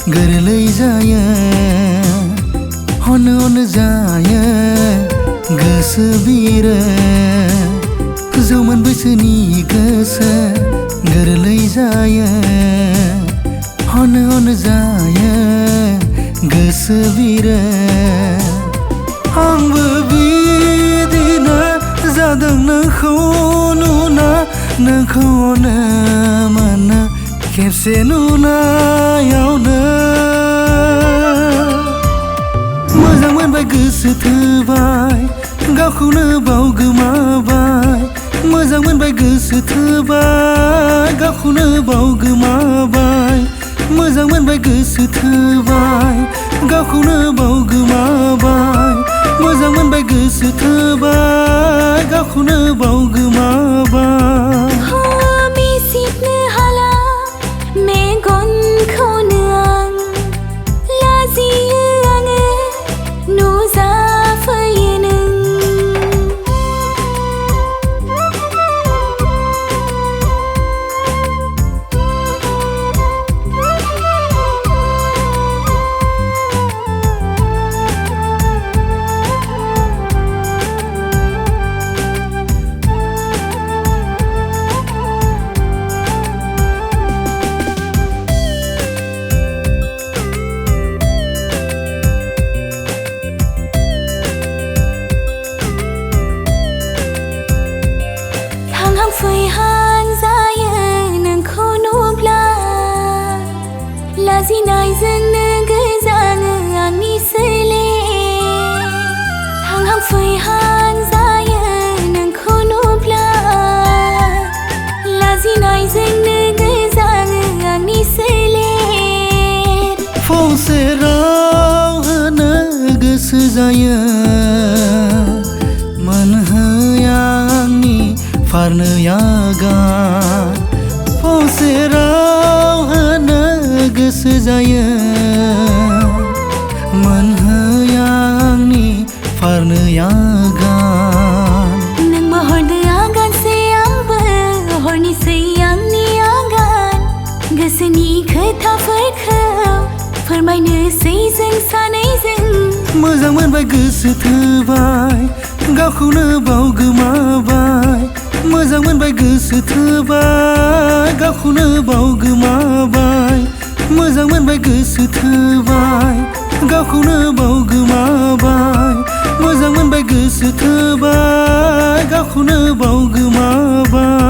गोरलै जायो हन जायो गोसो बिरो जौमोन बैसोनि गोसो गोरलै जायो हन जायो गोसो बिरो आंबो बिदिनो जादों नोंखौ नुना नोंखौ अनो मोनो खेबसे नुनायावनो मोजां मोनबाय गोसो थोबाय गावखौनो बावगोमाबाय मोजां मोनबाय गोसो थोबाय गावखौनो बावगोमाबाय मोजां मोनबाय गोसो थोबाय गावखौनो बावगोमाबाय मोजां मोनबाय गोसो थोबाय गावखौनो बावगोमाबाय मिसिबनो हाला मेगनखौनो आं लाजियो आङो नुजाफैयो नों फैहां जायो नोंखौ नुब्ला लाजिनायजोंनो गोजाङो आंनि सोलेर हांहां फैहां जायो नोंखौ नुब्ला लाजिनायजोंनो गोजाङो आंनि सोलेर फंसे राव होनो गोसो जायो मोनहोया आंनि फारनो आगान फंसे राव होनो गोसो जायो मोनहोया आंनि फारनो आगान नोंबो हरदो आगानसे आंबो हरनोसै आंनि आगान गोसोनि खोथाफोरखौ फोरमायनोसै जों सानैजों मोजां मोनबाय गोसो थोबाय गावखौनो बावगोमाबाय मोजां मोनबाय गोसो थोबाय गावखौनो बावगोमाबाय मोजां मोनबाय गोसो थोबाय गावखौनो बावगोमाबाय मोजां मोनबाय गोसो थोबाय गावखौनो बावगोमाबाय